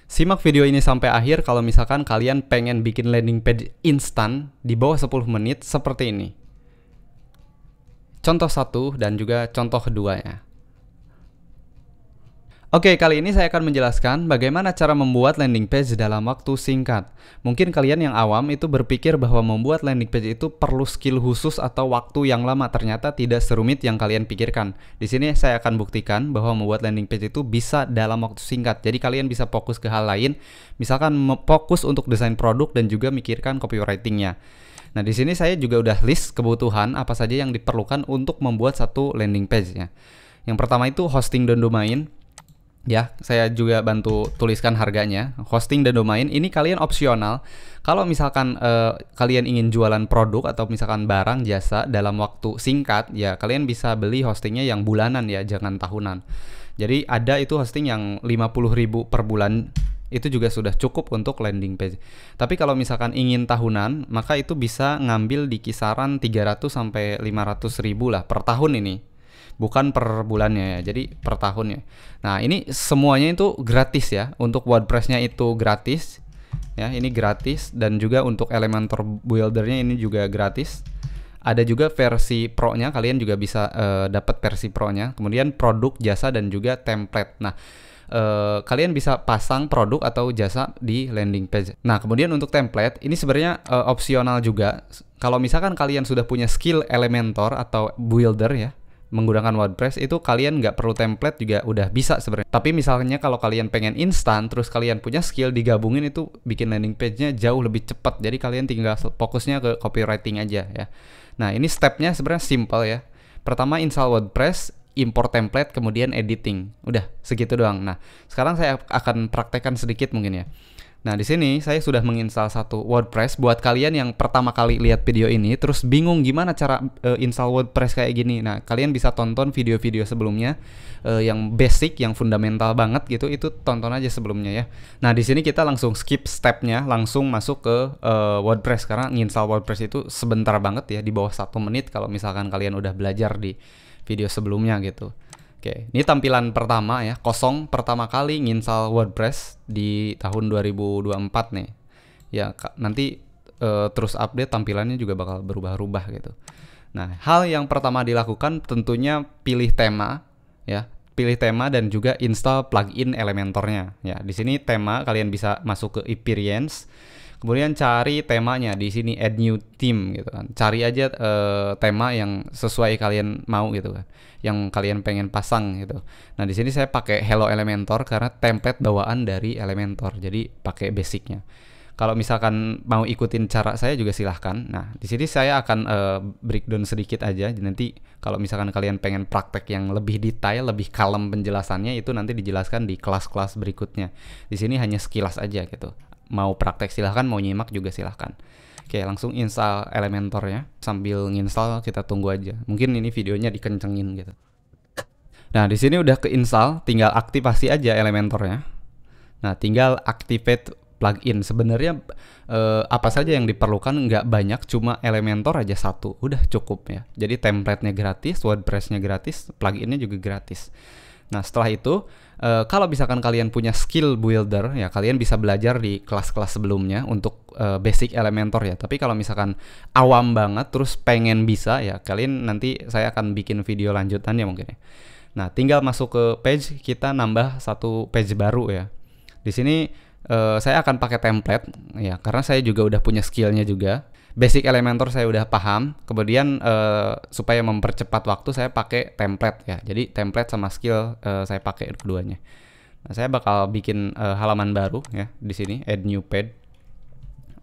Simak video ini sampai akhir kalau misalkan kalian pengen bikin landing page instan di bawah 10 menit seperti ini. Contoh satu dan juga contoh kedua ya. Oke, kali ini saya akan menjelaskan bagaimana cara membuat landing page dalam waktu singkat. Mungkin kalian yang awam itu berpikir bahwa membuat landing page itu perlu skill khusus atau waktu yang lama. Ternyata tidak serumit yang kalian pikirkan. Di sini saya akan buktikan bahwa membuat landing page itu bisa dalam waktu singkat. Jadi kalian bisa fokus ke hal lain, misalkan fokus untuk desain produk dan juga mikirkan copywritingnya. Nah, di sini saya juga udah list kebutuhan apa saja yang diperlukan untuk membuat satu landing page ya. Yang pertama itu hosting dan domain. Ya, saya juga bantu tuliskan harganya. Hosting dan domain ini kalian opsional. Kalau misalkan kalian ingin jualan produk atau misalkan barang jasa dalam waktu singkat, ya kalian bisa beli hostingnya yang bulanan ya, jangan tahunan. Jadi ada itu hosting yang 50.000 per bulan, itu juga sudah cukup untuk landing page. Tapi kalau misalkan ingin tahunan, maka itu bisa ngambil di kisaran 300 sampai 500.000 lah per tahun ini. Bukan per bulannya ya, jadi per tahunnya. Nah, ini semuanya itu gratis ya. Untuk WordPress-nya itu gratis. Ya, ini gratis dan juga untuk Elementor Builder-nya ini juga gratis. Ada juga versi Pro-nya, kalian juga bisa dapat versi Pro-nya. Kemudian produk, jasa dan juga template. Nah, kalian bisa pasang produk atau jasa di landing page. Nah, kemudian untuk template ini sebenarnya opsional juga. Kalau misalkan kalian sudah punya skill Elementor atau Builder ya, menggunakan WordPress, itu kalian nggak perlu template juga udah bisa sebenarnya. Tapi misalnya kalau kalian pengen instan terus kalian punya skill, digabungin itu bikin landing page-nya jauh lebih cepat. Jadi kalian tinggal fokusnya ke copywriting aja ya. Nah, ini stepnya sebenarnya simple ya. Pertama install WordPress, import template, kemudian editing. Udah segitu doang. Nah, sekarang saya akan praktekkan sedikit mungkin ya. Nah, di sini saya sudah menginstal satu WordPress. Buat kalian yang pertama kali lihat video ini terus bingung gimana cara install WordPress kayak gini. Nah, kalian bisa tonton video-video sebelumnya yang basic, yang fundamental banget gitu. Itu tonton aja sebelumnya ya. Nah, di sini kita langsung skip stepnya, langsung masuk ke WordPress karena nginstal WordPress itu sebentar banget ya, di bawah 1 menit kalau misalkan kalian udah belajar di video sebelumnya gitu. Oke, ini tampilan pertama ya, kosong, pertama kali nginstal WordPress di tahun 2024 nih. Ya, nanti terus update tampilannya juga bakal berubah-ubah gitu. Nah, hal yang pertama dilakukan tentunya pilih tema ya, pilih tema dan juga install plugin Elementornya. Ya, di sini tema kalian bisa masuk ke Experience. Kemudian cari temanya di sini add new theme gitu kan. Cari aja tema yang sesuai kalian mau gitu kan. Yang kalian pengen pasang gitu. Nah, di sini saya pakai Hello Elementor karena template bawaan dari Elementor. Jadi pakai basicnya. Kalau misalkan mau ikutin cara saya juga silahkan. Nah, di sini saya akan breakdown sedikit aja. Nanti kalau misalkan kalian pengen praktek yang lebih detail, lebih kalem penjelasannya, itu nanti dijelaskan di kelas-kelas berikutnya. Di sini hanya sekilas aja gitu. Mau praktek silahkan, mau nyimak juga silahkan. Oke, langsung install Elementornya. Sambil nginstal kita tunggu aja. Mungkin ini videonya dikencengin gitu. Nah, di sini udah keinstall, tinggal aktifasi aja Elementornya. Nah, tinggal activate plugin. Sebenarnya apa saja yang diperlukan nggak banyak, cuma Elementor aja satu, udah cukup ya. Jadi template-nya gratis, WordPress-nya gratis, pluginnya juga gratis. Nah, setelah itu kalau misalkan kalian punya skill builder ya, kalian bisa belajar di kelas-kelas sebelumnya untuk basic Elementor ya. Tapi kalau misalkan awam banget terus pengen bisa ya, kalian nanti saya akan bikin video lanjutannya mungkin ya. Nah, tinggal masuk ke page, kita nambah satu page baru ya. Di sini saya akan pakai template ya, karena saya juga udah punya skillnya juga. Basic Elementor saya udah paham. Kemudian supaya mempercepat waktu saya pakai template ya. Jadi template sama skill saya pakai keduanya. Nah, saya bakal bikin halaman baru ya di sini, add new page.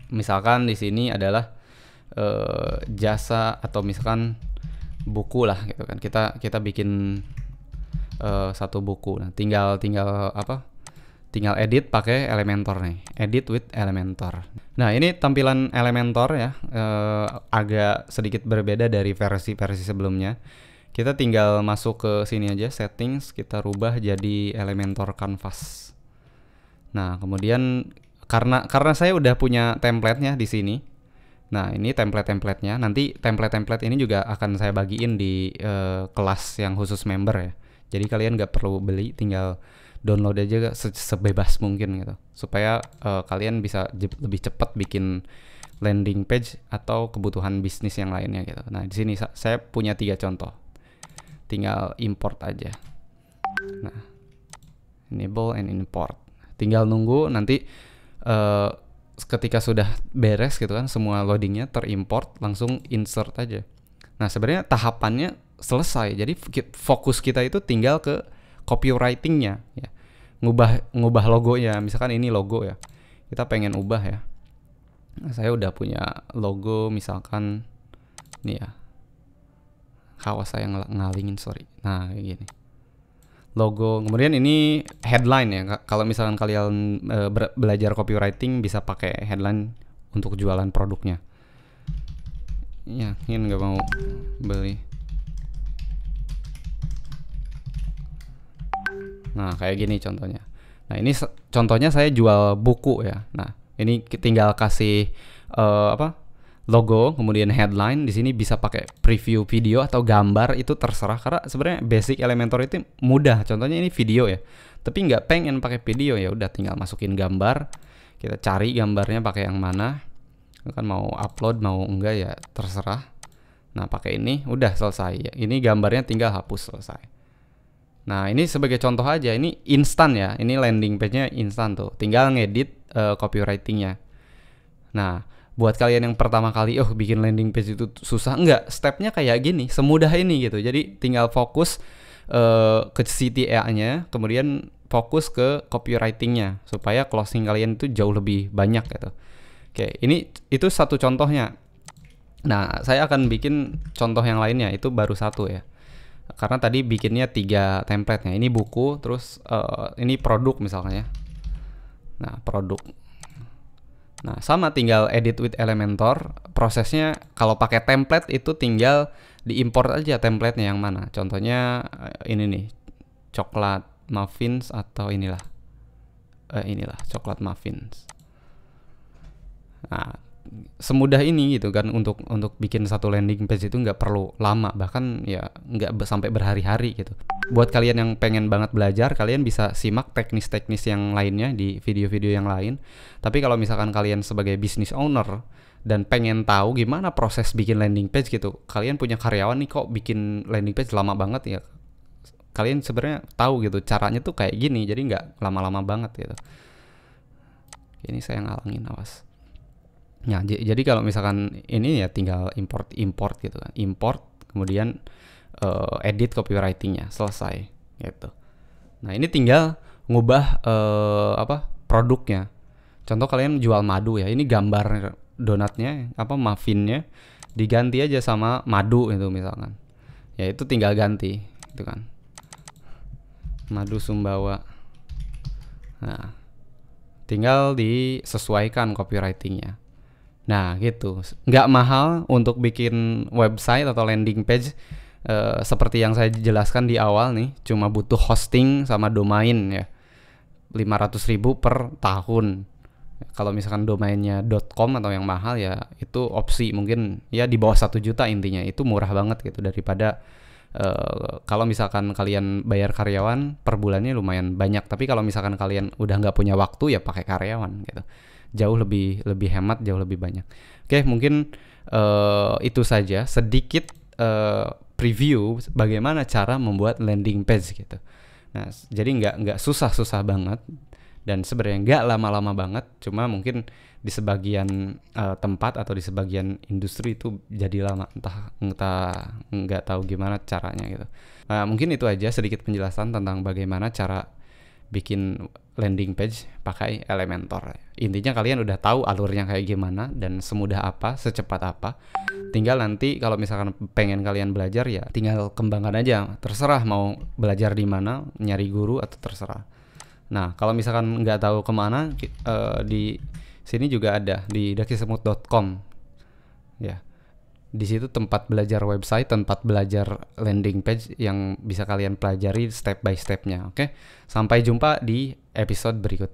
Misalkan di sini adalah jasa atau misalkan buku lah gitu kan. Kita bikin satu buku. Nah, tinggal edit pakai Elementor nih, edit with Elementor. Nah, ini tampilan Elementor ya, agak sedikit berbeda dari versi-versi sebelumnya. Kita tinggal masuk ke sini aja, settings, kita rubah jadi Elementor Canvas. Nah, kemudian karena saya udah punya template-nya di sini. Nah, ini template-templatenya. Nanti template-template ini juga akan saya bagiin di kelas yang khusus member ya. Jadi kalian nggak perlu beli, tinggal download aja sebebas mungkin gitu, supaya kalian bisa lebih cepat bikin landing page atau kebutuhan bisnis yang lainnya gitu. Nah di sini saya punya 3 contoh, tinggal import aja. Nah, enable and import, tinggal nunggu nanti ketika sudah beres gitu kan, semua loadingnya terimport, langsung insert aja. Nah sebenarnya tahapannya selesai, jadi fokus kita itu tinggal ke copywritingnya ya, ngubah logonya. Misalkan ini logo ya, kita pengen ubah ya. Nah, saya udah punya logo misalkan nih ya, awas saya ngalingin, sorry. Nah kayak gini logo, kemudian ini headline ya. Kalau misalkan kalian belajar copywriting bisa pakai headline untuk jualan produknya. Ya, ini nggak mau beli. Nah, kayak gini contohnya. Nah, ini contohnya saya jual buku ya. Nah, ini tinggal kasih logo, kemudian headline. Di sini bisa pakai preview video atau gambar, itu terserah, karena sebenarnya basic Elementor itu mudah. Contohnya ini video ya, tapi nggak pengen pakai video, ya udah tinggal masukin gambar. Kita cari gambarnya pakai yang mana, kan mau upload mau enggak ya terserah. Nah pakai ini udah selesai ya. Ini gambarnya tinggal hapus, selesai. Nah ini sebagai contoh aja, ini instan ya, ini landing page-nya instan tuh, tinggal ngedit copywriting-nya. Nah buat kalian yang pertama kali bikin landing page itu susah, enggak, stepnya kayak gini, semudah ini gitu. Jadi tinggal fokus ke CTA-nya, kemudian fokus ke copywriting-nya, supaya closing kalian itu jauh lebih banyak gitu. Oke, itu satu contohnya. Nah saya akan bikin contoh yang lainnya, itu baru satu ya, karena tadi bikinnya 3 template-nya. Ini buku, terus ini produk misalnya ya. Nah produk. Nah sama, tinggal edit with Elementor. Prosesnya kalau pakai template itu tinggal diimport aja template-nya yang mana. Contohnya ini nih, coklat muffins, atau inilah coklat muffins. Nah semudah ini gitu kan, untuk bikin satu landing page itu nggak perlu lama, bahkan ya nggak sampai berhari-hari gitu. Buat kalian yang pengen banget belajar, kalian bisa simak teknis-teknis yang lainnya di video-video yang lain. Tapi kalau misalkan kalian sebagai business owner dan pengen tahu gimana proses bikin landing page gitu, kalian punya karyawan nih, kok bikin landing page lama banget ya, kalian sebenarnya tahu gitu caranya tuh kayak gini, jadi nggak lama-lama banget gitu. Ini saya ngalangin, awas. Nah, jadi kalau misalkan ini ya tinggal import gitu kan, import, kemudian edit copywritingnya, selesai gitu. Nah ini tinggal ngubah produknya. Contoh kalian jual madu ya, ini gambar donatnya muffinnya diganti aja sama madu itu misalkan, ya itu tinggal ganti itu kan, madu Sumbawa. Nah tinggal disesuaikan copywritingnya. Nah gitu, nggak mahal untuk bikin website atau landing page. Seperti yang saya jelaskan di awal nih, cuma butuh hosting sama domain ya, 500.000 per tahun. Kalau misalkan domainnya .com atau yang mahal ya itu opsi, mungkin ya di bawah 1 juta, intinya itu murah banget gitu, daripada kalau misalkan kalian bayar karyawan per bulannya lumayan banyak. Tapi kalau misalkan kalian udah nggak punya waktu, ya pakai karyawan gitu, jauh lebih hemat, jauh lebih banyak. Oke, mungkin itu saja sedikit preview bagaimana cara membuat landing page gitu. Nah, jadi nggak susah-susah banget, dan sebenarnya nggak lama-lama banget. Cuma mungkin di sebagian tempat atau di sebagian industri itu jadi lama, entah nggak tahu gimana caranya gitu. Nah, mungkin itu aja sedikit penjelasan tentang bagaimana cara bikin landing page pakai Elementor. Intinya kalian udah tahu alurnya kayak gimana dan semudah apa, secepat apa. Tinggal nanti kalau misalkan pengen kalian belajar, ya tinggal kembangkan aja. Terserah mau belajar di mana, nyari guru atau terserah. Nah kalau misalkan nggak tahu kemana, di sini juga ada di dakisemut.com ya. Di situ tempat belajar website, tempat belajar landing page yang bisa kalian pelajari step by stepnya. Oke, sampai jumpa di episode berikutnya.